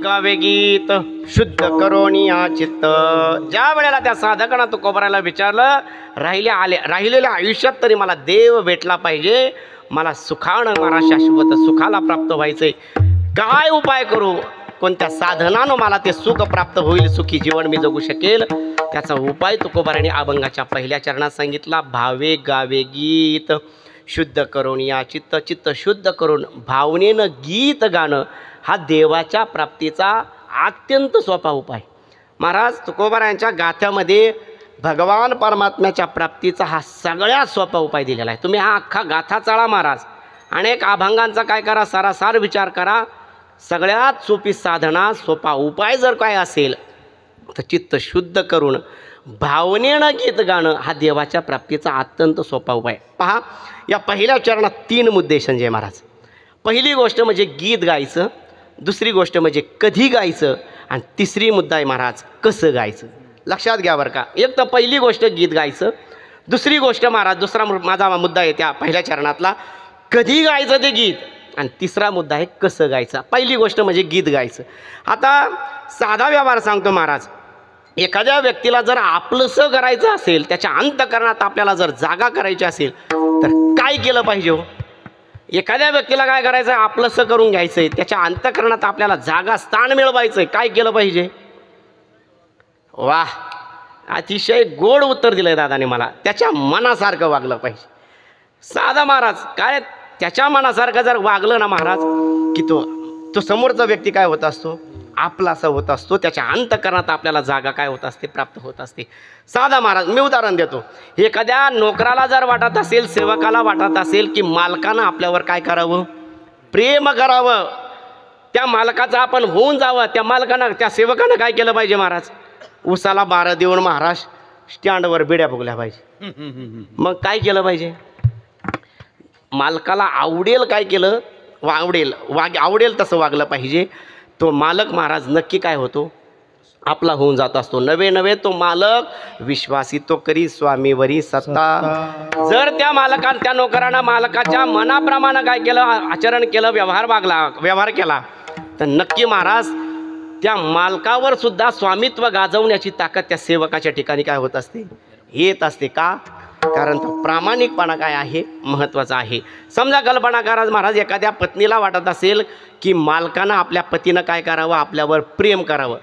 गावे गीत शुद्ध करोनिया चित्त. ज्या वेळेला त्या साधकांना तुकोबाराला विचारलं, राहिलेल्या आयुष्यात तरी मला देव भेटला पाहिजे, मला सुखानं मला शाश्वत सुखाला प्राप्त व्हायचंय, काय उपाय करू, कोणत्या साधनानं मला ते सुख प्राप्त होईल, सुखी जीवन मी जगू शकेल, त्याचा उपाय तुकोबाराने अभंगाच्या पहिल्या चरणात सांगितला. भावे गावे गीत शुद्ध करून या चित्त, चित्त शुद्ध करून भावनेनं गीत गाणं हा देवाच्या प्राप्तीचा अत्यंत सोपा उपाय. महाराज तुकोबारायांच्या गाथ्यामध्ये भगवान परमात्म्याच्या प्राप्तीचा हा सगळ्यात सोपा उपाय दिलेला आहे. तुम्ही हा अख्खा गाथा चाळा महाराज, अनेक अभंगांचा काय करा, सारासार विचार करा. सगळ्यात सोपी साधना, सोपा उपाय जर काय असेल तर चित्त शुद्ध करून भावनेनं गीत गाणं हा देवाच्या प्राप्तीचा अत्यंत सोपा उपाय. पहा, या पहिल्या चरणात 3 मुद्दे संजय महाराज. पहिली गोष्ट म्हणजे गीत गायचं, दुसरी गोष्ट म्हणजे कधी गायचं, आणि तिसरी मुद्दा आहे महाराज कसं गायचं. लक्षात घ्या बरं का. एक तर पहिली गोष्ट गीत गायचं, दुसरी गोष्ट महाराज दुसरा माझा मुद्दा आहे त्या पहिल्या चरणातला कधी गायचं ते गीत, आणि तिसरा मुद्दा आहे कसं गायचं. पहिली गोष्ट म्हणजे गीत गायचं. आता साधा व्यवहार सांगतो महाराज. एखाद्या व्यक्तीला जर आपलंसं करायचं असेल, त्याच्या अंतःकरणात आपल्याला जर जागा करायची असेल तर काय केलं पाहिजे हो? एखाद्या व्यक्तीला काय करायचं आहे, आपलंसं करून घ्यायचं आहे, त्याच्या अंतःकरणात आपल्याला जागा स्थान मिळवायचं आहे, काय केलं पाहिजे? वाह, अतिशय गोड उत्तर दिलंय दादाने मला. त्याच्या मनासारखं वागलं पाहिजे. साधा महाराज काय, त्याच्या मनासारखं जर वागलं ना महाराज की तो समोरचा व्यक्ती काय होत असतो, आपलासा होत असतो, त्याच्या अंतःकरणात आपल्याला जागा काय होत असते, प्राप्त होत असते. साधा महाराज मी उदाहरण देतो. एखाद्या नोकराला जर वाटत असेल, सेवकाला वाटत असेल की मालकानं आपल्यावर काय करावं, प्रेम करावं, त्या मालकाचं आपण होऊन जावं, त्या मालकानं त्या सेवकानं काय केलं पाहिजे महाराज, उसाला 12 देऊन महाराज स्टँडवर बिड्या फुगल्या पाहिजे. मग काय केलं पाहिजे, मालकाला आवडेल काय केलं, आवडेल तसं वागलं पाहिजे. तो मालक महाराज नक्की काय होतो, आपला होऊन जात असतो. नवे नवे तो मालक विश्वासी तो करी स्वामीवरी सत्ता. जर त्या मालकानं त्या नोकरानं मालकाच्या मनाप्रमाणे काय केलं, आचरण केलं, व्यवहार केला तर नक्की महाराज त्या मालकावर सुद्धा स्वामित्व गाजवण्याची ताकद त्या सेवकाच्या ठिकाणी काय होत असते, येत असते. का? कारण तो प्रामाणिकपणा काय आहे, महत्त्वाचा आहे. समजा कल्पना करा महाराज, एखाद्या पत्नीला वाटत असेल की मालकानं आपल्या पतीनं काय करावं, आपल्यावर प्रेम करावं,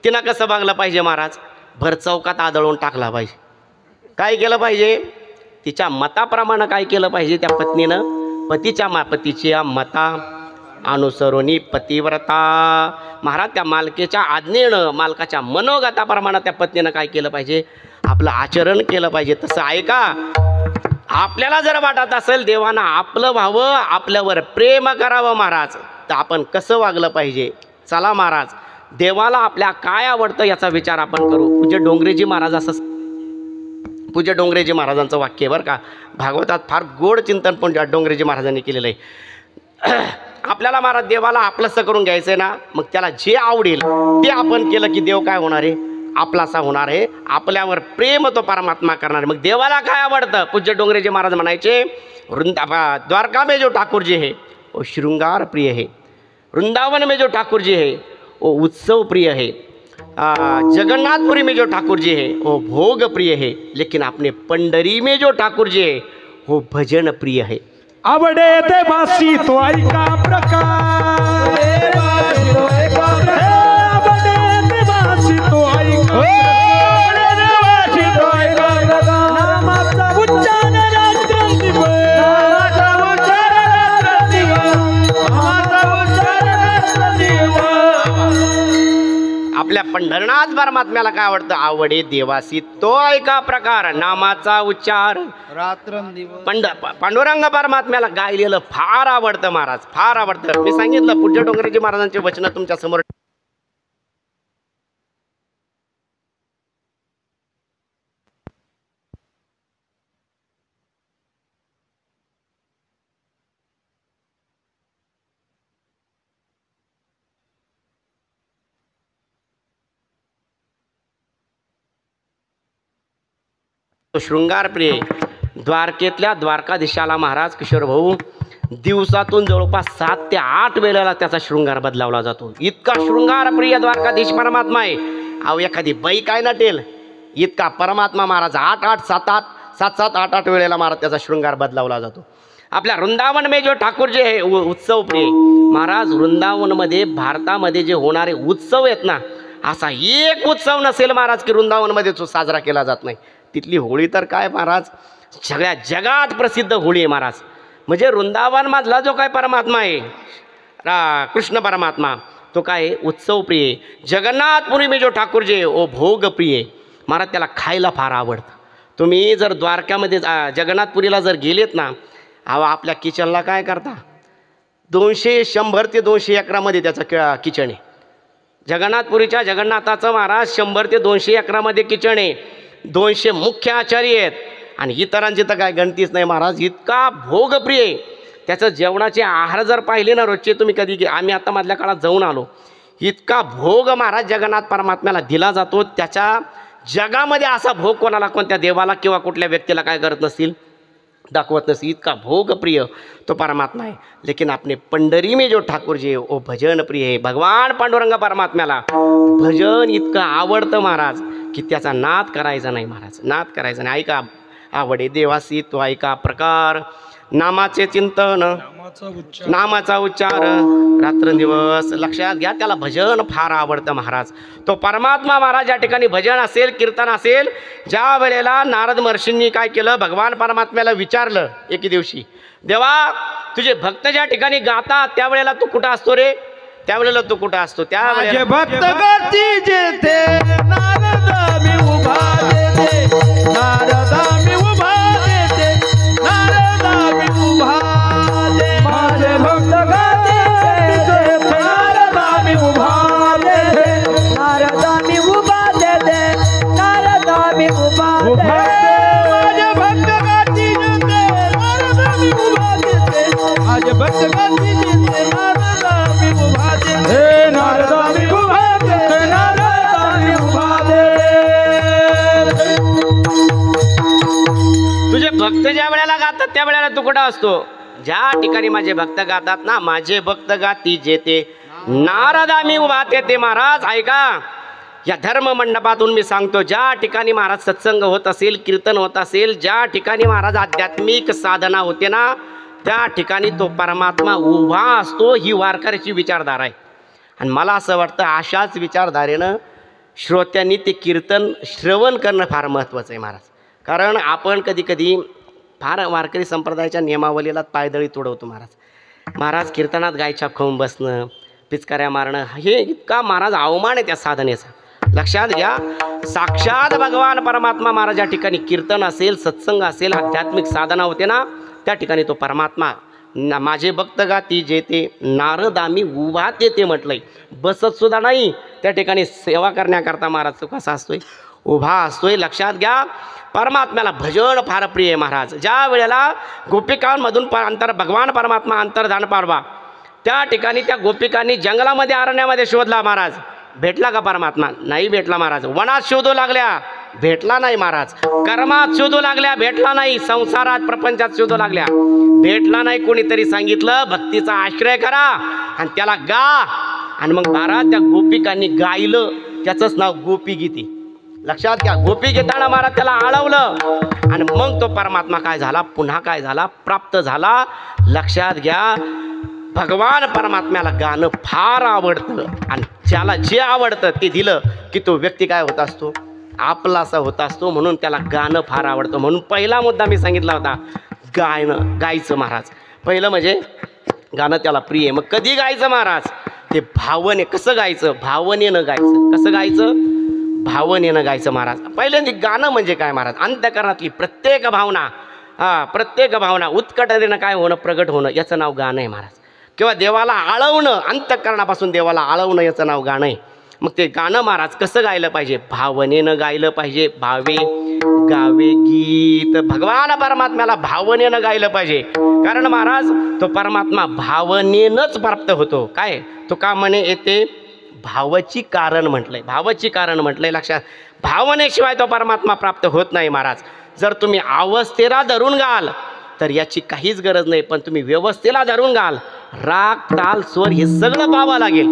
तिनं कसं वागलं पाहिजे महाराज, भर चौकात आदळून टाकला पाहिजे. काय केलं पाहिजे, तिच्या मताप्रमाणे काय केलं पाहिजे, त्या पत्नीनं पतीच्या मता अनुसरुनी पतिव्रता. महाराज त्या मालकीच्या आज्ञेनं, मालकाच्या मनोगताप्रमाणे त्या पत्नीनं काय केलं पाहिजे, आपलं आचरण केलं पाहिजे. तसं ऐका, आपल्याला जर वाटत असेल देवानं आपलं व्हावं, आपल्यावर प्रेम करावं महाराज, तर आपण कसं वागलं पाहिजे. चला महाराज, देवाला आपल्या काय आवडतं याचा विचार आपण करू. पूज्य डोंगरेजी महाराजांचं वाक्य बरं का, भागवतात फार गोड चिंतन पण डोंगरेजी महाराजांनी केलेलं आहे. आपल्याला महाराज देवाला आपलंसं करून घ्यायचं आहे ना, मग त्याला जे आवडेल ते आपण केलं की देव काय होणार आहे, आपलासा होणार आहे, आपल्यावर प्रेम तो परमात्मा करणार आहे. मग देवाला काय आवडतं, पूज्य डोंगरेजी महाराज म्हणायचे, द्वारका में जो ठाकुर जी है वो श्रृंगार प्रिय है, वृंदावन में जो ठाकुर जी है वो उत्सव प्रिय है, जगन्नाथपुरी में जो ठाकुर जी है वो भोग प्रिय है, लेकिन अपने पंढरी में जो ठाकुर जी है वो भजन प्रिय है. आवडे ते भासी तो ऐका प्रकार, आपल्या पंढरनाथ परमात्म्याला काय आवडतं, आवडे देवासी तो ऐका प्रकार, नामाचा उच्चार पांडुरंग परमात्म्याला गायलेलं फार आवडतं महाराज, फार आवडतं. मी सांगितलं पूज्य डोंगरेजी महाराजांचे वचन तुमच्या समोर. शृंगार प्रिय द्वारकेतल्या द्वारकाधीशाला महाराज किशोर भाऊ दिवसातून जवळपास 7 ते 8 वेळेला त्याचा शृंगार बदलावला जातो. इतका शृंगार प्रिय द्वारकाधीश परमात्मा आहे. अहो एखादी बाई काय नटेल इतका परमात्मा महाराज 7-7 8-8 वेळेला महाराज त्याचा शृंगार बदलावला जातो. आपल्या वृंदावन में जो ठाकूर जे आहे उत्सव प्रिय महाराज, वृंदावनमध्ये भारतामध्ये जे होणारे उत्सव आहेत ना, असा एक उत्सव नसेल महाराज की वृंदावनमध्ये तो साजरा केला जात नाही. तिथली होळी तर काय महाराज, सगळ्या जगात प्रसिद्ध होळी आहे महाराज. म्हणजे वृंदावनमधला जो काय परमात्मा आहे कृष्ण परमात्मा, तो काय उत्सव प्रिय. जगन्नाथपुरी में जो ठाकूर जे ओ भोग प्रिय महाराज, त्याला खायला फार आवडतं. तुम्ही जर द्वारकामध्ये जगन्नाथपुरीला जर गेलेत ना, अहो आपल्या किचनला काय करता 100 ते 200 एकरामध्ये त्याचं किचन आहे. जगन्नाथपुरीच्या जगन्नाथाचं महाराज 100 ते 200 एकरामध्ये किचन आहे. 200 मुख्य आचार्य आहेत आणि इतरांची तर काय गणतीच नाही महाराज. इतका भोगप्रिय आहे. त्याचं जेवणाचे आहार जर पाहिले ना रोजचे, तुम्ही कधी आम्ही आता मधल्या काळात जाऊन आलो, इतका भोग महाराज जगन्नाथ परमात्म्याला दिला जातो. त्याच्या जगामध्ये असा भोग कोणाला, कोणत्या देवाला किंवा कुठल्या व्यक्तीला काय करत नसतील, दाखवत नसतील. इतका भोगप्रिय तो परमात्मा आहे. लेकिन अपने पंढरी में जो ठाकुर जी ओ भजन प्रिय आहे. भगवान पांडुरंग परमात्म्याला भजन इतकं आवडतं महाराज की त्याचा नाद करायचा नाही महाराज, नाद करायचा नाही. ऐका आवडे देवासी तो ऐका प्रकार, नामाचे चिंतन नामाचा उच्चार रात्रंदिवस. लक्षात घ्या, त्याला भजन फार आवडतं महाराज. तो परमात्मा महाराज या ठिकाणी भजन असेल, कीर्तन असेल. ज्या वेळेला नारद महर्षींनी काय केलं, भगवान परमात्म्याला विचारलं एके दिवशी, देवा तुझे भक्त ज्या ठिकाणी गातात त्यावेळेला तू कुठं असतो रे, त्यावेळेला तू कुठं असतो. त्यावेळेला भक्त गाती जेते नारद मी उभा देते, नारद मी उभा देते, नारद मी उभा देते. माझे भक्त गाती जेते नारद मी उभा देते, नारद मी उभा देते, नारद मी उभा देते. माझे भक्त गाती जेते नारद मी उभा देते, माझे भक्त गाती जेते नारद मी उभा देते, नारद मी उभा देते, नारद मी उभा देते. तुझे भक्त ज्या वेळेला गातात त्या वेळेला तू कुठं असतो. ज्या ठिकाणी माझे भक्त गातात ना, माझे भक्त गाती जेते नारद मी उभा तेथे. महाराज ऐका, या धर्म मंडपातून मी सांगतो, ज्या ठिकाणी महाराज सत्संग होत असेल, कीर्तन होत असेल, ज्या ठिकाणी महाराज आध्यात्मिक साधना होते ना, त्या ठिकाणी तो परमात्मा उभा असतो. ही वारकऱ्याची विचारधारा आहे. आणि मला असं वाटतं अशाच विचारधारेनं श्रोत्यांनी ते कीर्तन श्रवण करणं फार महत्त्वाचं आहे महाराज. कारण आपण कधी फार वारकरी संप्रदायाच्या नियमावलीला पायदळी तोडवतो महाराज. महाराज कीर्तनात गायछाप खाऊन बसणं, पिचकाऱ्या मारणं, हे इतका महाराज अवमान आहे त्या साधनेचा. लक्षात घ्या, साक्षात भगवान परमात्मा महाराज या ठिकाणी कीर्तन असेल, सत्संग असेल, आध्यात्मिक साधना होते ना, त्या ठिकाणी तो परमात्मा माझे भक्त गाती जेते नारद आम्ही उभा तेथे म्हटलंय. बसत सुद्धा नाही, त्या ठिकाणी सेवा करण्याकरता महाराज तो कसा असतोय, उभा असतोय. लक्षात घ्या, परमात्म्याला भजन फार प्रिय आहे महाराज. ज्या वेळेला गोपिकांमधून भगवान परमात्मा अंतर्धान पारवा, त्या ठिकाणी त्या गोपिकांनी जंगलामध्ये अरण्यामध्ये शोधला महाराज. भेटला का परमात्मा? नाही भेटला महाराज. वनात शोधू लागल्या, भेटला नाही महाराज. कर्मात शोधू लागल्या, भेटला नाही. संसारात प्रपंचात शोधू लागल्या, भेटला नाही. कोणीतरी सांगितलं भक्तीचा आश्रय करा आणि त्याला गा. आणि मग महाराज त्या गोपिकांनी गायलं, त्याचंच नाव गोपीगीती. लक्षात घ्या, गोपीगीताना महाराज त्याला आळवलं आणि मग तो परमात्मा काय झाला, पुन्हा काय झाला, प्राप्त झाला. लक्षात घ्या, भगवान परमात्म्याला गाणं फार आवडतं आणि ज्याला जे आवडतं ते दिलं की तो व्यक्ती काय होत असतो, आपलासा होत असतो. म्हणून त्याला गाणं फार आवडतं. म्हणून पहिला मुद्दा मी सांगितला होता, गायचं महाराज. पहिलं म्हणजे गाणं त्याला प्रिय आहे. मग कधी गायचं महाराज, ते भावने. कसं गायचं, भावनेनं गायचं. कसं गायचं, भावनेनं गायचं महाराज. पहिल्यांदा गाणं म्हणजे काय महाराज, अंतःकरणातली प्रत्येक भावना उत्कटतेनं काय होणं, प्रगट होणं, याचं नाव गाणं आहे महाराज. किंवा देवाला आळवणं, अंतःकरणापासून देवाला आळवणं, याचं नाव गाणं आहे. मग ते गाणं महाराज कसं गायलं पाहिजे, भावनेनं गायलं पाहिजे. भावे गावे गीत, भगवान परमात्म्याला भावनेनं गायलं पाहिजे. कारण महाराज तो परमात्मा भावनेनंच प्राप्त होतो. काय तो का म्हणे येते, भावाची कारण म्हटलंय, भावाची कारण म्हटलंय. लक्षात, भावनेशिवाय तो परमात्मा प्राप्त होत नाही महाराज. जर तुम्ही अवस्थेला धरून गाल तर याची काहीच गरज नाही, पण तुम्ही व्यवस्थेला धरून घाल, राग ताल स्वर हे सगळं पाहावं लागेल.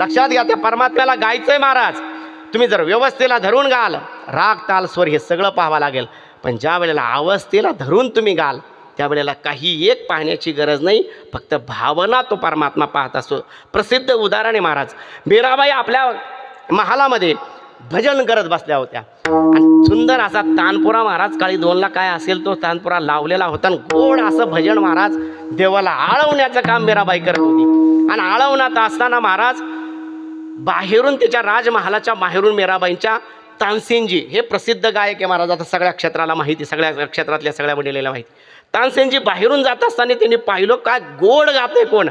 लक्षात घ्या, त्या परमात्म्याला गायचंय महाराज. तुम्ही जर व्यवस्थेला धरून घाल, राग ताल स्वर हे सगळं पाहावं लागेल. पण ज्या वेळेला अवस्थेला धरून तुम्ही घाल त्यावेळेला काही एक पाहण्याची गरज नाही, फक्त भावना तो परमात्मा पाहत असतो. प्रसिद्ध उदाहरण आहे महाराज. मीराबाई आपल्या महालामध्ये भजन करत बसल्या होत्या आणि सुंदर असा तानपुरा महाराज काळी 2ला काय असेल तो तानपुरा लावलेला होता आणि गोड असं भजन महाराज देवाला आळवण्याचं काम मीराबाई करत होती. आणि आळवण्यात असताना महाराज बाहेरून त्याच्या राजमहालाच्या बाहेरून मीराबाईंच्या तानसेनजी हे प्रसिद्ध गायक आहे महाराज. आता सगळ्या क्षेत्राला माहिती, सगळ्या क्षेत्रातल्या सगळ्या मंडळीला माहिती. तानसेनजी बाहेरून जात असताना त्यांनी पाहिलं काय गोड गाते कोण,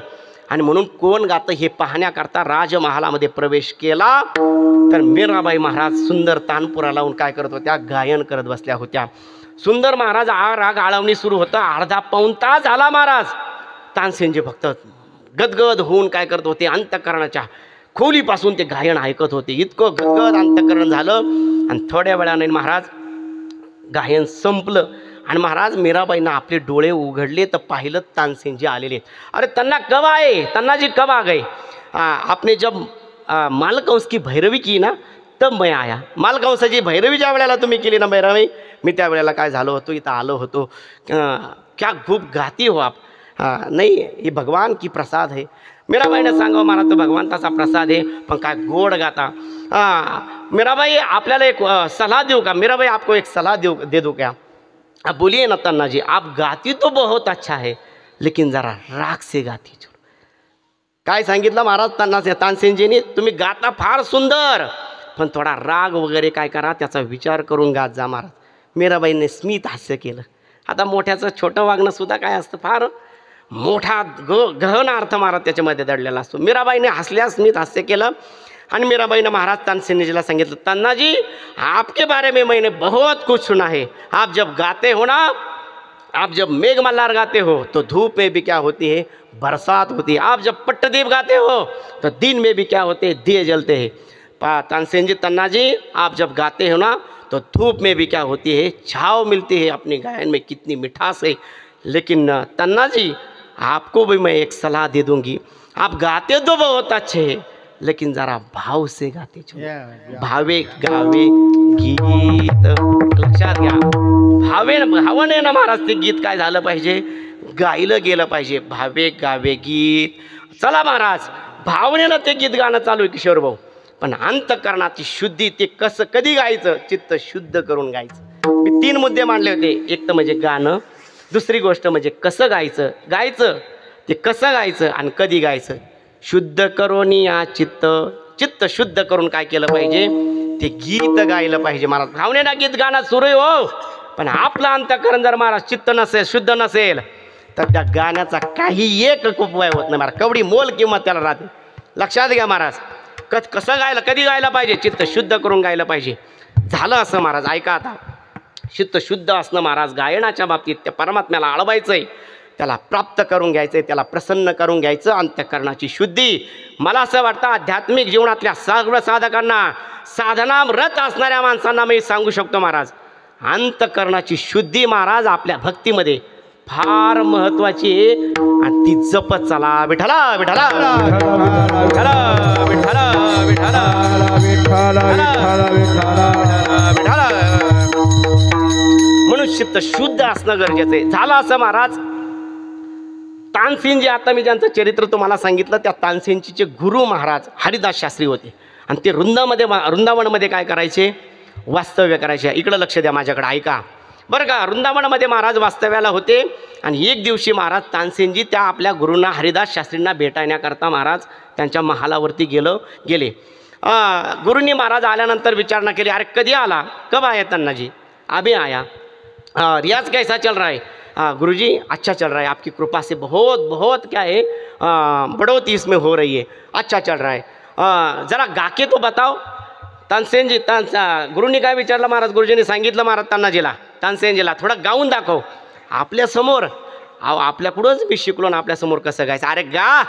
आणि म्हणून कोण गातं हे पाहण्याकरता राजमहालामध्ये प्रवेश केला. तर मीराबाई महाराज सुंदर तानपुरा लावून काय करत होत्या, गायन करत बसल्या होत्या. सुंदर महाराज राग आळवणी सुरू होतं. अर्धा पाऊण तास झाला महाराज. तानसेनजी फक्त गदगद होऊन काय करत होते, अंतःकरणाच्या खोलीपासून ते गायन ऐकत होते. इतकं गदगद अंतःकरण झालं आणि थोड्या वेळाने महाराज गायन संपलं आणि महाराज मीराबाईंना आपले डोळे उघडले तर पाहिलं तानसेनजी आलेले. अरे तन्ना कब आए, तन्ना जी कब आ गए? आपने जब मालकंस की भैरवी की ना तब मैं आया. मालकंसाची भैरवी ज्या वेळेला तुम्ही केली ना भैरवी, मी त्या वेळेला काय झालो होतो, इथं आलो होतो. क्या खूप गाती हो आप. नाही हे भगवान की प्रसाद है. मीराबाईने सांगावं मला तो भगवंताचा प्रसाद आहे, पण काय गोड गाता. मीराबाई आपल्याला एक सलाह देऊ का? मीराबाई आपको एक सलाह दे दूँ क्या? आप बोलिए ना तन्ना जी, आप गाती तो बहुत अच्छा है लेकिन जरा राग से गाती छोड़. काय सांगितलं महाराज तानसेनजीने, तुम्ही गाता फार सुंदर पण थोडा राग वगैरे काय करा त्याचा विचार करून गात जा महाराज. मीराबाईंनी स्मित हास्य केलं. आता मोठ्याचं छोटं वागणं सुद्धा काय असतं, फार मोठा गहन अर्थ महाराज त्याच्यामध्ये दडलेला असतो. मीराबाईने हसल्या स्मित हास्य केलं आणि मीराबाईने महाराज तानसेनजीला सांगितलं, तन्ना जी आपके बारे में मैंने बहुत कुछ सुना है. आप जब गाते हो ना, आप जब मेघ मल्हार गाते हो तो धूप में भी क्या होती है, बरसात होती है. आप जब पट्टदीप गाते हो तो दिन में भी क्या होते हैं, दिए जलते हैं. तानसेन जी, तन्ना जी आप जब गाते हो ना तो धूप में भी क्या होती है, छाँव मिलती है. अपने गायन में कितनी मिठास है. लेकिन तन्ना जी आपको भी मैं एक सलाह दे दूंगी. आप गाते तो बहुत अच्छे हैं लेकिन जरा भाव से गाते भावे गावे गीत. लक्षात घ्या, भावाने ना महाराज ते गीत काय झालं पाहिजे, गायलं गेलं पाहिजे. भावे गावे गीत. चला महाराज भावनेनं ते गीत गाणं चालू आहे किशोर भाऊ, पण अंतःकरणाची शुद्धी ते कसं कधी गायचं, चित्त शुद्ध करून गायचं. मी 3 मुद्दे मांडले होते. एक तर म्हणजे गाणं, दुसरी गोष्ट म्हणजे कसं गायचं ते कसं गायचं आणि कधी गायचं. शुद्ध करून या चित्त शुद्ध करून काय केलं पाहिजे, ते गीत गायलं पाहिजे महाराज. भावनेनं गीत गाणं सुरू आहे हो, पण आपलं अंतःकरण जर महाराज चित्त नसेल, शुद्ध नसेल तर त्या गाण्याचा काही एक उपयोग होत नाही महाराज. कवडी मोल किंमत त्याला राहते. लक्षात घ्या महाराज. कसं गायलं, कधी गायला पाहिजे, चित्त शुद्ध करून गायलं पाहिजे. झालं असं महाराज, ऐका आता. चित्त शुद्ध असणं महाराज गायनाच्या बाबतीत त्या परमात्म्याला आळवायचं आहे, त्याला प्राप्त करून घ्यायचं आहे, त्याला प्रसन्न करून घ्यायचं. अंतःकरणाची शुद्धी. मला असं वाटतं आध्यात्मिक जीवनातल्या सर्व साधकांना, साधनारत असणाऱ्या माणसांना मी सांगू शकतो महाराज, अंतःकरणाची शुद्धी महाराज आपल्या भक्तीमध्ये फार महत्वाची आहे आणि ती जपत चला. विठ्ठला विठ्ठला विठ्ठला विठ्ठला विठ्ठला विठ्ठला. म्हणून चित्त शुद्ध असणं गरजेचं आहे. झालं असं महाराज. तानसेन जी, आता मी ज्यांचं चरित्र तुम्हाला सांगितलं, त्या तानसेनजीचे गुरु महाराज हरिदास शास्त्री होते आणि ते वृंदावनमध्ये काय करायचे, वास्तव्य करायचे. इकडं लक्ष द्या, माझ्याकडे ऐका बरं का. वृंदावनमध्ये महाराज वास्तव्याला होते आणि एक दिवशी महाराज तानसेनजी त्या आपल्या गुरूंना हरिदास शास्त्रींना भेटण्याकरता महाराज त्यांच्या महालावरती गेले. गुरूंनी महाराज आल्यानंतर विचारणा केली, अरे कधी आला, कब आया तन्ना जी? अभी आया. रियाज कैसा चल रहा है? गुरुजी अच्छा चल रहा है, आपकी कृपा से बहुत बहुत क्या है बढ़ोतरी इसमें हो रही है, अच्छा चल रहा है. जरा गा के तो बताओ. तानसेनजी गुरुंनी काय विचारलं महाराज, गुरुजींनी सांगितलं महाराज तानसेनजीला थोडं गाऊन दाखव आपल्यासमोर. आपल्याकडूनच मी शिकलो ना आपल्यासमोर कसं गायचं. अरे गा,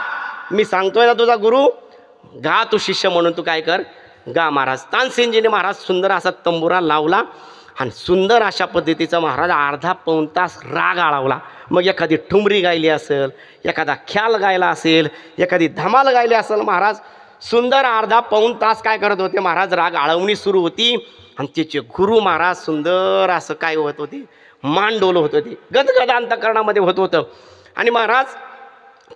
मी सांगतोय ना तुझा गुरु, गा तू शिष्य म्हणून तू काय कर, गा महाराज. तानसेनजीने महाराज सुंदर असा तंबुरा लावला आणि सुंदर अशा पद्धतीचा महाराज अर्धा पाऊण तास राग आळवला. मग एखादी ठुमरी गायली असेल, एखादा ख्याल गायला असेल, एखादी धमाल गायली असेल, महाराज सुंदर अर्धा पाऊण तास काय करत होते महाराज, राग आळवणी सुरू होती. आणि त्याचे गुरु महाराज सुंदर असं काय होत होते, मान डोल होत होते, गदगद अंतकरणामध्ये होत होतं. आणि महाराज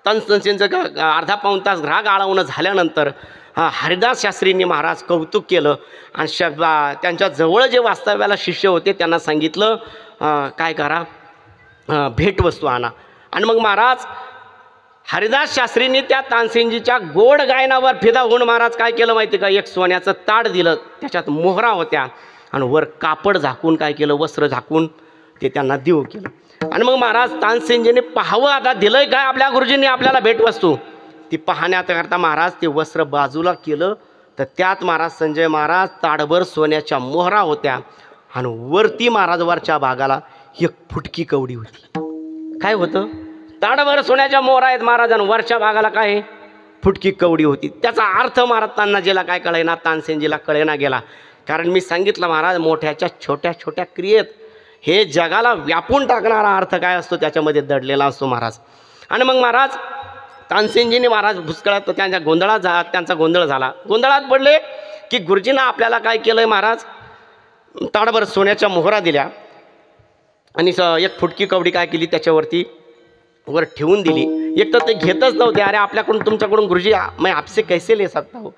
तनसंचेंचं अर्धा पाऊण तास राग आळवणं झाल्यानंतर हरिदास शास्त्रींनी महाराज कौतुक केलं आणि त्यांच्या जवळ जे वास्तव्याला शिष्य होते त्यांना सांगितलं काय करा, भेटवस्तू आणा. आणि मग महाराज हरिदास शास्त्रींनी त्या तानसेनजीच्या गोड गायनावर फिदा होऊन महाराज काय केलं माहिती का, एक सोन्याचं ताट दिलं, त्याच्यात मोहरा होत्या आणि वर कापड झाकून काय केलं, वस्त्र झाकून ते त्यांना देऊ केलं. आणि मग महाराज तानसेनजीने पाहावं आता दिलंय काय आपल्या गुरुजींनी आपल्याला भेटवस्तू, ती पाहण्याकरता महाराज ते वस्त्र बाजूला केलं. तर त्यात महाराज संजय महाराज ताडभर सोन्याच्या मोहरा होत्या आणि वरती महाराज वरच्या भागाला एक फुटकी कवडी होती. काय होतं, ताडभर सोन्याच्या मोहरा आहेत महाराज आणि वरच्या भागाला काय आहे, फुटकी कवडी होती. त्याचा अर्थ महाराज तान्हाजीला काय कळेना, तानसेनजीला कळेना गेला. कारण मी सांगितलं महाराज मोठ्याच्या छोट्या छोट्या क्रियेत हे जगाला व्यापून टाकणारा अर्थ काय असतो त्याच्यामध्ये दडलेला असतो महाराज. आणि मग महाराज तानसेनजीने महाराज भुसकळात त्यांच्या त्यांचा गोंधळ झाला. गोंधळात पडले की गुरुजींना आपल्याला काय केलं महाराज, ताडभर सोन्याच्या मोहरा दिल्या आणि एक फुटकी कवडी काय केली त्याच्यावरती वर ठेवून दिली. एक तर ते घेतच नव्हते, अरे आपल्याकडून तुमच्याकडून गुरुजी मैं आपसे कैसे ले सकता हो.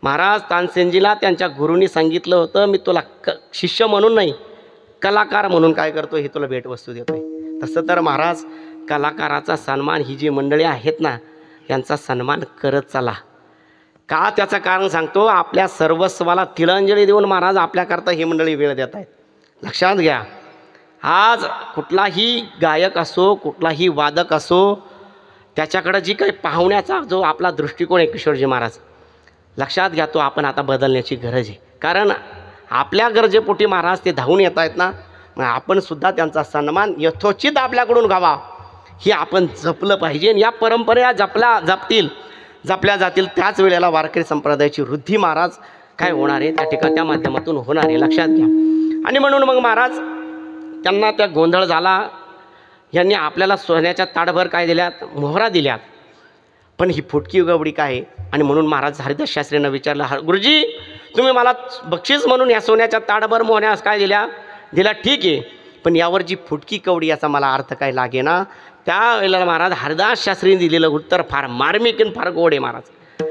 महाराज तानसेनजीला त्यांच्या गुरुनी सांगितलं होतं मी तुला शिष्य म्हणून नाही कलाकार म्हणून काय करतो, हे तुला भेटवस्तू देतोय. तसं तर महाराज कलाकाराचा सन्मान ही जी मंडळी आहेत ना यांचा सन्मान करत चला. का त्याचं कारण सांगतो, आपल्या सर्वस्वाला तिळंजली देऊन महाराज आपल्याकरता ही मंडळी वेळ देत आहेत. लक्षात घ्या, आज कुठलाही गायक असो, कुठलाही वादक असो, त्याच्याकडं जी काही पाहुण्याचा जो आपला दृष्टिकोन आहे किशोरजी महाराज, लक्षात घ्या तो आपण आता बदलण्याची गरज आहे. कारण आपल्या गरजेपोटी महाराज ते धावून येत आहेत ना, मग आपण सुद्धा त्यांचा सन्मान यथोचित आपल्याकडून गावा हे आपण जपलं पाहिजे. या परंपरा जपल्या जातील त्याच वेळेला वारकरी संप्रदायाची वृद्धी महाराज काय होणार आहे त्या ठिकाणी त्या माध्यमातून होणार आहे, लक्षात घ्या. आणि म्हणून मग महाराज त्यांना त्या गोंधळ झाला. यांनी आपल्याला सोन्याच्या ताडभर काय दिल्यात, मोहरा दिल्यात, पण ही फुटकी गवडी काय आहे. आणि म्हणून महाराज हरिदास शास्त्रींना विचारलं, गुरुजी तुम्ही मला बक्षीस म्हणून या सोन्याच्या ताडभर मोहऱ्यास काय दिला ठीक आहे, पण यावर जी फुटकी कवडी याचा मला अर्थ काय लागेना. त्यावेळेला महाराज हरिदास शास्त्रीने दिलेलं उत्तर फार मार्मिक आणि फार गोड आहे महाराज.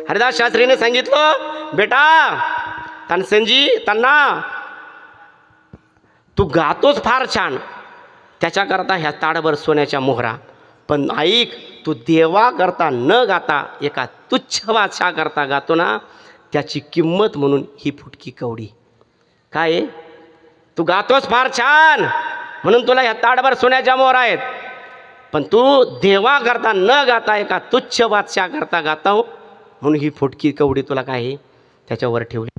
हरिदास शास्त्रीने सांगितलं, बेटा तानसेनजी त्यांना तू गातोच फार छान, त्याच्याकरता ह्या ताडभर सोन्याच्या मोहरा, पण ऐक तू देवा करता न गाता एका तुच्छ बादशाह करता गातो ना, त्याची किंमत म्हणून ही फुटकी कवडी. काय आहे, तू गातोस फार छान म्हणून तुला ह्या ताडभर सोन्याच्या मोहरा आहेत, पण तू देवा करता न गाता एका तुच्छ बादशाह करता गाता हो म्हणून ही फुटकी कवडी तुला काय आहे त्याच्यावर ठेवली.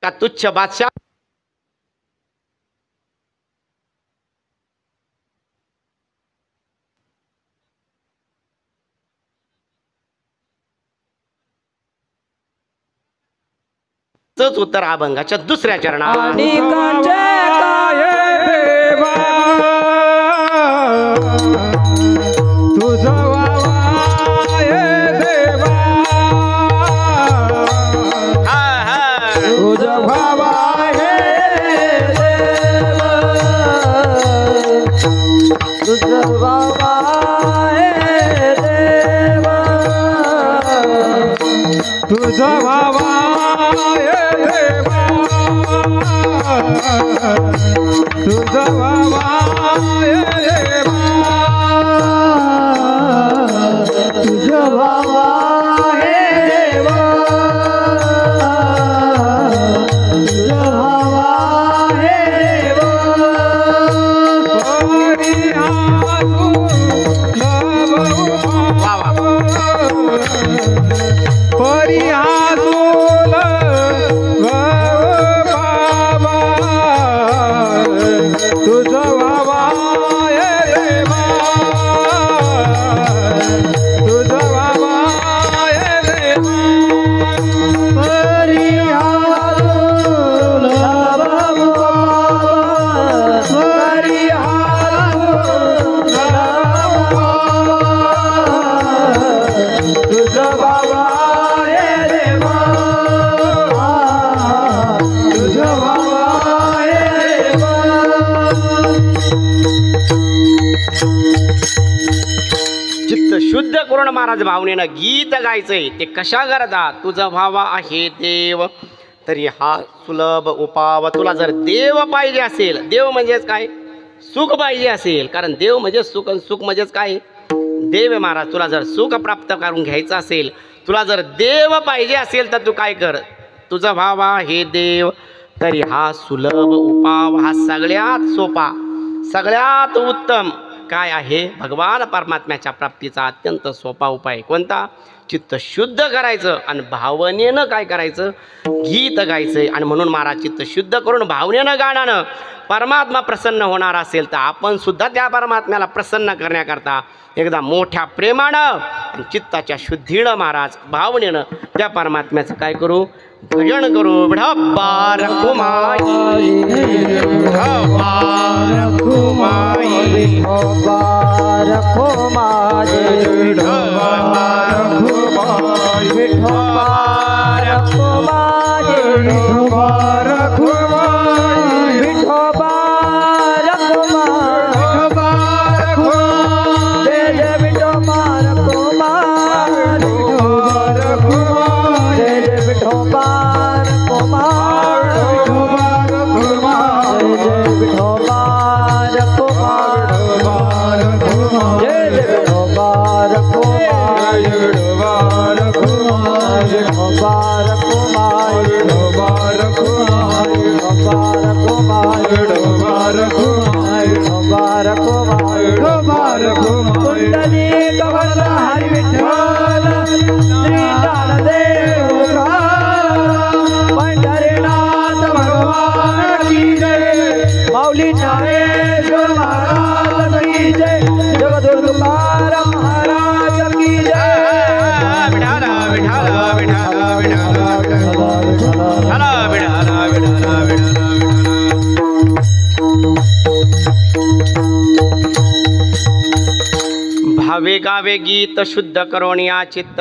का तुच्छ बादशाह तच उत्तर अभंगाच्या दुसऱ्या चरणात. चित्त शुद्ध करून महाराज भावनेनं गीत गायचंय. ते कशा करता? तुझा भावा आहे देव तरी हा सुलभ उपाव. तुला जर देव पाहिजे असेल, देव म्हणजेच काय? सुख पाहिजे असेल, कारण देव म्हणजे सुख आणि सुख म्हणजेच काय? देव आहे महाराज. तुला जर सुख प्राप्त करून घ्यायचं असेल, तुला जर देव पाहिजे असेल तर तू काय कर? तुझा भावा हे देव तरी हा सुलभ उपाव. हा सगळ्यात सोपा, सगळ्यात उत्तम काय आहे? भगवान परमात्म्याच्या प्राप्तीचा अत्यंत सोपा उपाय कोणता? चित्त शुद्ध करायचं आणि भावनेनं काय करायचं? गीत गायचं. आणि म्हणून महाराज चित्त शुद्ध करून भावनेनं गाण्यानं परमात्मा प्रसन्न होणार असेल तर आपण सुद्धा त्या परमात्म्याला प्रसन्न करण्याकरता एकदा मोठ्या प्रेमानं आणि चित्ताच्या शुद्धीनं महाराज भावनेनं त्या परमात्म्याचं काय करू? भजन करू. विठोबा रखुमाई, विठोबा रखुमाई, विठोबा रखुमाई, विठोबा रखुमाई, विठोबा रखुमाई, रखुमाई, विठोबा रखुमाई, जय जय विठोबा रखुमाई, जय जय विठोबा रखुमाई, जय जय विठोबा रखुमाई, जय जय विठोबा रखुमाई, विठोबा रखुमाई, विठोबा रखुमाई, कुंडली कवल हरी विठ्ठल श्री ज्ञानदेव पंढरीनाथ भगवान की जय, माऊली ज्ञानेश्वर महाराज की जय, जगद्गुरु तुकाराम महाराज की जय. विठाला विठाला विठाला विठाला विठाला विठाला विठाला विठाला विठाला. भावे गावे गीत शुद्ध करोनिया चित्त.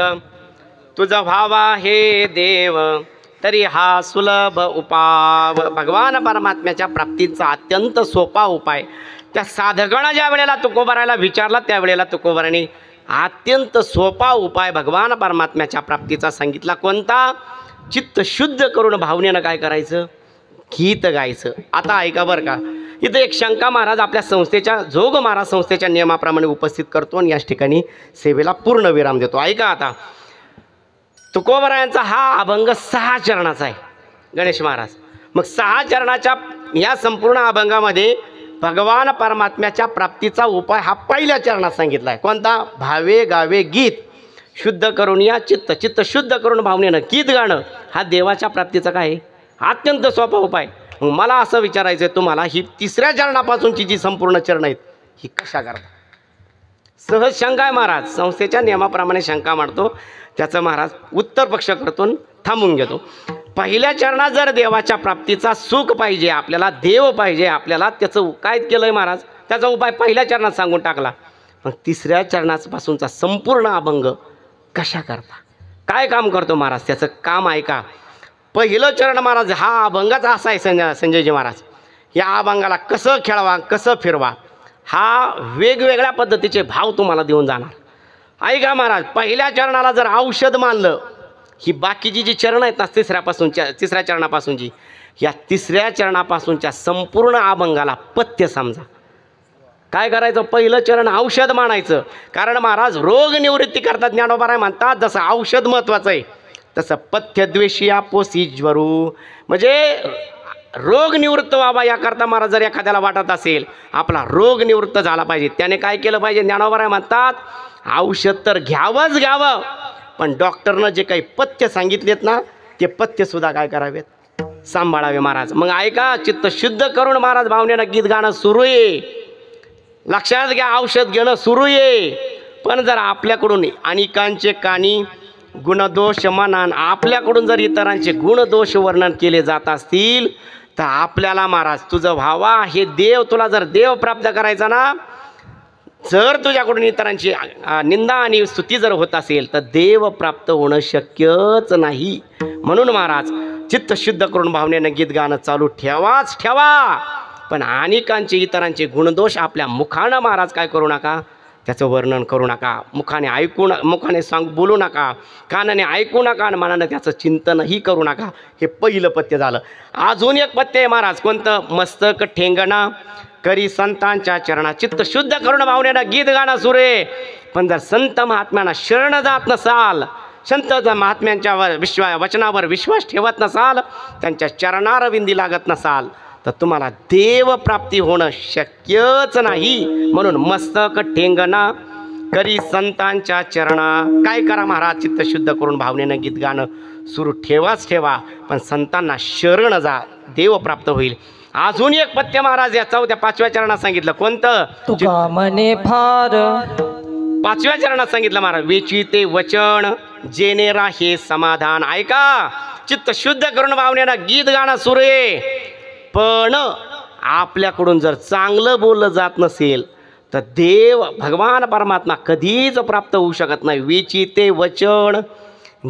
तुझा भावा हे देव तरी हा सुलभ उपाव. भगवान परमात्म्याच्या प्राप्तीचा अत्यंत सोपा उपाय. त्या साधकांना ज्या वेळेला तुकोबारायला विचारला त्यावेळेला तुकोबाराने अत्यंत सोपा उपाय भगवान परमात्म्याच्या प्राप्तीचा सांगितला. कोणता? चित्त शुद्ध करून भावनेनं काय करायचं? गीत गायचं. आता ऐका बरं का, इथं एक शंका महाराज आपल्या संस्थेच्या जोग महाराज संस्थेच्या नियमाप्रमाणे उपस्थित करतो आणि याच ठिकाणी सेवेला पूर्ण विराम देतो. ऐका आता, तुकोबारायांचा हा अभंग 6 चरणाचा आहे गणेश महाराज. मग 6 चरणाच्या या संपूर्ण अभंगामध्ये भगवान परमात्म्याच्या प्राप्तीचा उपाय हा पहिल्या चरणात सांगितला आहे. कोणता? भावे गावे गीत शुद्ध करून या चित्त. चित्त शुद्ध करून भावनेनं गीत गाणं हा देवाच्या प्राप्तीचा काय आहे? अत्यंत सोपा उपाय. मग मला असं विचारायचं आहे तुम्हाला, ही 3ऱ्या चरणापासूनची जी संपूर्ण चरण आहेत ही कशा करता? सहज शंका आहे महाराज. संस्थेच्या नियमाप्रमाणे शंका मांडतो, त्याचं महाराज उत्तर पक्ष करतो, थांबून घेतो. पहिल्या चरणात जर देवाच्या प्राप्तीचा सुख पाहिजे, आपल्याला देव पाहिजे, आपल्याला त्याचं काय केलं आहे महाराज? त्याचा उपाय पहिल्या चरणात सांगून टाकला. मग 3ऱ्या चरणापासूनचा संपूर्ण अभंग कशा करता? काय काम करतो महाराज? त्याचं काम ऐका. पहिलं चरण महाराज हा अभंगाचा असा आहे संजयजी महाराज. या अभंगाला कसं खेळवा, कसं फिरवा, हा वेगवेगळ्या पद्धतीचे भाव तुम्हाला देऊन जाणार. ऐका महाराज, पहिल्या चरणाला जर औषध मानलं, ही बाकीची जी चरण आहेत ना 3ऱ्या चरणापासूनची, या 3ऱ्या चरणापासूनच्या संपूर्ण अभंगाला पथ्य समजा. काय करायचं? पहिलं चरण औषध मानायचं. कारण महाराज रोग निवृत्ती करतात ज्ञानोबाराय म्हणतात, जसं औषध महत्त्वाचं आहे तसं पथ्य द्वेषिया पोसी ज्वरू, म्हणजे रोग निवृत्त व्हावा याकरता महाराज जर एखाद्याला वाटत असेल आपला रोग निवृत्त झाला पाहिजे, त्याने काय केलं पाहिजे? ज्ञानोबाराय म्हणतात औषध तर घ्यावंच घ्यावं, पण डॉक्टरनं जे काही पथ्य सांगितलेत ना ते पथ्यसुद्धा काय करावेत? सांभाळावे महाराज. मग ऐका, चित्त शुद्ध करून महाराज भावनेनं गीत गाणं सुरू आहे. लक्षात घ्या, औषध घेणं सुरू आहे. पण जर आपल्याकडून अनेकांचे कानी गुणदोष मनान, आपल्याकडून जर इतरांचे गुणदोष वर्णन केले जात असतील तर आपल्याला महाराज तुझं भावा हे देव, तुला जर देव प्राप्त करायचा ना, जर तुझ्याकडून इतरांची निंदा आणि स्तुती जर होत असेल तर देव प्राप्त होणं शक्यच नाही. म्हणून महाराज चित्त शुद्ध करून भावनेनं गीत गाणं चालू ठेवाच ठेवा. पण अनेकांचे इतरांचे गुणदोष आपल्या मुखानं महाराज काय करू नका, त्याचं वर्णन करू नका. मुखाने बोलू नका, कानाने ऐकू नका आणि मनानं त्याचं चिंतनही करू नका. हे पहिलं पथ्य झालं. अजून एक पथ्य आहे महाराज, कोणतं? मस्तक ठेंगणं करी संतांच्या चरणात चित्त शुद्ध करून भावनेनं गीत गाणं सुरू आहे. पण जर संत महात्म्यांना शरण जात नसाल, संत महात्म्यांच्या वचनावर विश्वास ठेवत नसाल, त्यांच्या चरणारविंदी लागत नसाल, तर तुम्हाला देवप्राप्ती होणं शक्यच नाही. म्हणून मस्तक ठेंगणं करी संतांच्या चरणा. काय करा महाराज? चित्त शुद्ध करून भावनेनं गीत गाणं सुरू ठेवा, पण संतांना शरण जा, देव प्राप्त होईल. अजून एक पथ्य महाराज या 4थ्या 5व्या चरणात सांगितलं. कोणतं? तुका म्हणे फार 5व्या चरणात सांगितलं महाराज, वेचिते वचन जेणे राहे समाधान. ऐका, चित्त शुद्ध करून भावनेनं गीत गाणं सुरू आहे, पण आपल्याकडून जर चांगलं बोललं जात नसेल तर देव भगवान परमात्मा कधीच प्राप्त होऊ शकत नाही. वेचिते वचन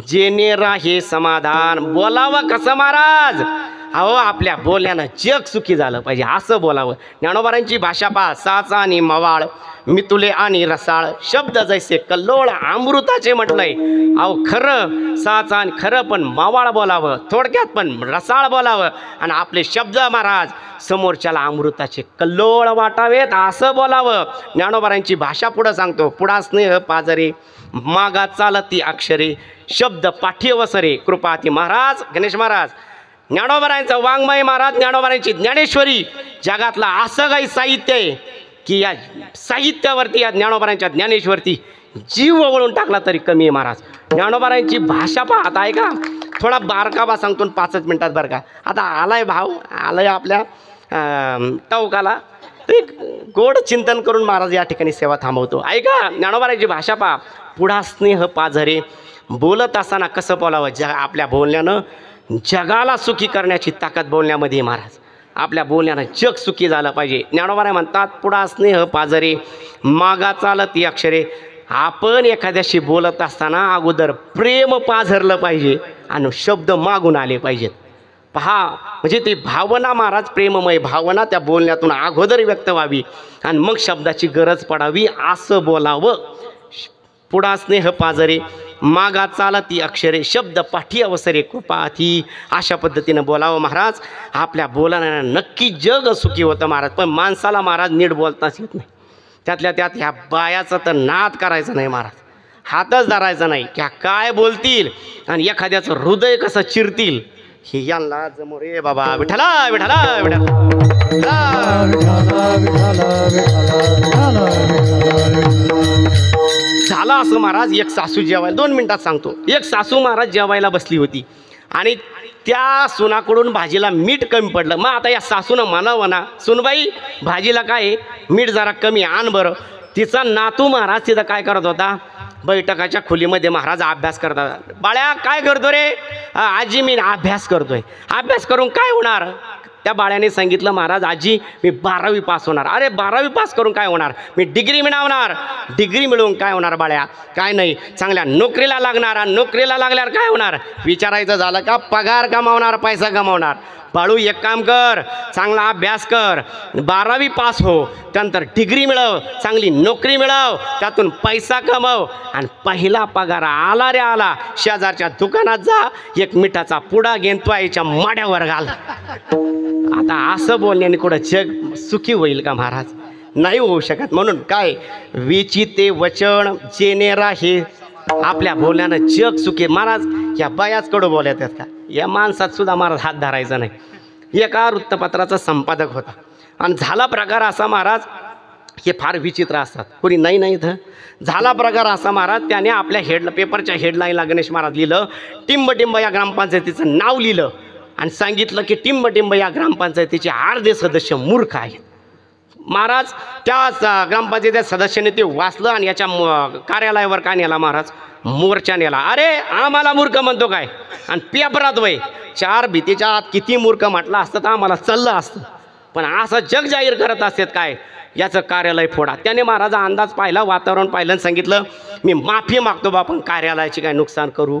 जेणे राहे समाधान. बोलावं कसं महाराज? अहो, आपल्या बोलण्यानं जग सुखी झालं पाहिजे असं बोलावं. ज्ञानोबारांची भाषा पहा, साचा आणि मवाळ, मितुले आणि रसाळ, शब्द जैसे कल्लोळ अमृताचे म्हटलंय. अहो, खरं साचा आणि खरं पण मवाळ बोलावं, थोडक्यात पण रसाळ बोलावं, आणि आपले शब्द महाराज समोरच्याला अमृताचे कल्लोळ वाटावेत असं बोलावं. ज्ञानोबारांची भाषा पुढं सांगतो, पुढा स्नेह पाजरे मागा चालती अक्षरे, शब्द पाठ्यवसरे कृपाती. महाराज गणेश महाराज ज्ञानोबारांचं वाङ्मय महाराज, ज्ञानोबारांची ज्ञानेश्वरी जगातला असं काही साहित्य आहे की या साहित्यावरती, या ज्ञानोबारांच्या ज्ञानेश्वरती जीव वळून टाकला तरी कमी आहे महाराज. ज्ञानोबारांची भाषा पाहत आहे का? थोडा बारकावा सांगतो 5 मिनिटात बरं का. आता आलाय भाव, आलाय आपल्या टवकाला, एक गोड चिंतन करून महाराज या ठिकाणी सेवा थांबवतो. ऐका, ज्ञानोबारांची भाषा पहा, पुढा स्नेह पाझरे, बोलत असताना कसं बोलावं? आपल्या बोलण्यानं जगाला सुखी करण्याची ताकद बोलण्यामध्ये महाराज. आपल्या बोलण्यानं जग सुखी झालं पाहिजे. ज्ञानोबा म्हणतात, पुढा स्नेह पाजरे मागा चालती अक्षरे. आपण एखाद्याशी बोलत असताना अगोदर प्रेम पाझरलं पाहिजे आणि शब्द मागून आले पाहिजेत. पहा, म्हणजे ती भावना महाराज, प्रेममय भावना त्या बोलण्यातून अगोदर व्यक्त व्हावी आणि मग शब्दाची गरज पडावी असं बोलावं. पुढा स्नेह पाजरे मागा चालती अक्षरे, शब्द पाठी अवसरे कृपाथी. अशा पद्धतीनं बोलावं महाराज. आपल्या बोलण्यानं नक्की जग सुखी होतं महाराज. पण माणसाला महाराज नीट बोलताच येत नाही. त्यातल्या त्यात ह्या बायाचा तर नाद करायचा नाही महाराज, हातच धरायचा नाही. क्या काय बोलतील आणि एखाद्याचं हृदय कसं चिरतील हे यांना जमो रे बाबा. विठ्ठला विठ्ठला विठ्ठला. झालं असं महाराज, एक सासू जेवायला, 2 मिनिटात सांगतो. एक सासू महाराज जेवायला बसली होती आणि त्या सुनाकडून भाजीला मीठ कमी पडलं. मग आता या सासूनं म्हणावं ना, सुनबाई भाजीला काय मीठ जरा कमी आण बरं. तिचा नातू महाराज तिथं काय करत होता? बैठकाच्या खोलीमध्ये महाराज अभ्यास करतात. बाळ्या काय करतो रे? आजी मी अभ्यास करतोय. अभ्यास करून काय होणार? त्या बाळ्याने सांगितलं, महाराज आजी मी 12वी पास होणार. अरे 12वी पास करून काय होणार? मी डिग्री मिळवणार. डिग्री मिळवून काय होणार बाळ्या? काय नाही, चांगल्या नोकरीला लागणार. आणि नोकरीला लागल्यावर काय होणार? विचारायचं झालं का? पगार कमावणार, पैसा कमावणार. बाळू एक काम कर, चांगला अभ्यास कर, 12वी पास हो, त्यानंतर डिग्री मिळव, चांगली नोकरी मिळव, त्यातून पैसा कमव, आणि पहिला पगार आला रे आला, शेजारच्या दुकानात जा, एक मिठाचा पुडा घेऊन तो आईच्या माड्यावर घाल. आता असं बोलण्याने कुठं जग सुखी होईल का महाराज? नाही होऊ शकत. म्हणून काय, वेचिते वचन जेणे राहे, आपल्या बोलण्यानं जग सुखी. महाराज या बायाचकडं बोलत आहेत का? या माणसात सुद्धा महाराज हात धरायचा नाही. एका वृत्तपत्राचा संपादक होता आणि झाला प्रकार असा महाराज, हे फार विचित्र असतात, कोणी नाही इथं. झाला प्रकार असा महाराज, त्याने आपल्या पेपरच्या हेडलाईनला गणेश महाराज लिहिलं, टिंबटिंब या ग्रामपंचायतीचं नाव लिहिलं आणि सांगितलं की टिंबटिंब या ग्रामपंचायतीचे अर्धे सदस्य मूर्ख आहेत. महाराज त्याच ग्रामपंचायतीच्या सदस्याने ते वाचलं आणि याच्या कार्यालयावर काय नेला महाराज? मोर्चा नेला. अरे आम्हाला मूर्ख म्हणतो काय? आणि पेपरात वय 4 भीतीच्या आत किती मूर्ख म्हटलं असतं तर आम्हाला चाललं असतं. पण असं जग जाहीर करत असतात काय, याचं कार्यालय फोडा. त्याने महाराज अंदाज पाहिला, वातावरण पाहिलं आणि सांगितलं, मी माफी मागतो बा, पण कार्यालयाची काय नुकसान करू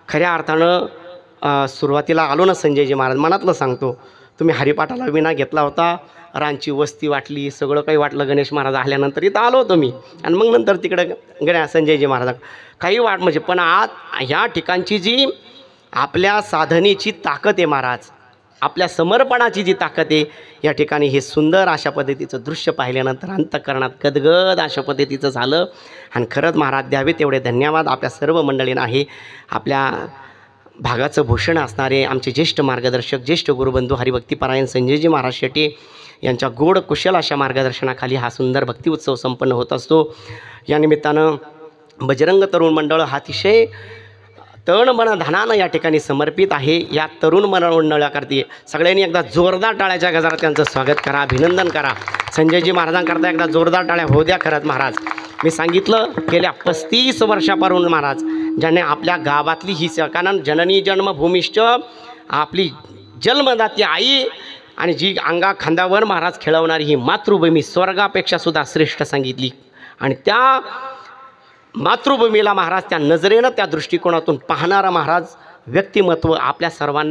खऱ्या अर्थानं सुरुवातीला आलो ना संजयजी महाराज, मनातलं सांगतो, तुम्ही हरिपाठाला विना घेतला होता, रांची वस्ती वाटली, सगळं काही वाटलं. गणेश महाराज आल्यानंतर इथं आलो होतो मी, आणि मग नंतर तिकडं संजयजी महाराज काही म्हणजे पण आज ह्या ठिकाणची जी आपल्या साधनेची ताकद आहे महाराज, आपल्या समर्पणाची जी ताकद आहे, या ठिकाणी हे सुंदर अशा पद्धतीचं दृश्य पाहिल्यानंतर अंतःकरणात गदगद अशा पद्धतीचं झालं. आणि खरंच महाराज द्यावे तेवढे धन्यवाद आपल्या सर्व मंडळींना. आहे आपल्या भागाचं भूषण असणारे आमचे ज्येष्ठ मार्गदर्शक, ज्येष्ठ गुरुबंधू हरिभक्तीपरायण संजयजी महाराज शेटे यांच्या गोड कुशल अशा मार्गदर्शनाखाली हा सुंदर भक्ती उत्सव संपन्न होत असतो. या निमित्तानं बजरंग तरुण मंडळ हा अतिशय तण मन धनानं या ठिकाणी समर्पित आहे. या तरुण मंडळाकरती सगळ्यांनी एकदा जोरदार टाळ्याच्या गजरात त्यांचं स्वागत करा, अभिनंदन करा. संजयजी महाराजांकरता एकदा जोरदार टाळ्या होऊ द्या. खरंच महाराज मी सांगितलं, गेल्या 35 वर्षापासून महाराज ज्याने आपल्या गावातली ही कारण जननी जन्मभूमिष्ठ आपली जन्मदाती आई आणि जी अंगा खांद्यावर महाराज खेळवणारी ही मातृभूमी स्वर्गापेक्षा सुद्धा श्रेष्ठ सांगितली. आणि त्या मातृभूमीला महाराज त्या नजरेनं त्या दृष्टिकोनातून पाहणारा महाराज व्यक्तिमत्व आपल्या सर्वांना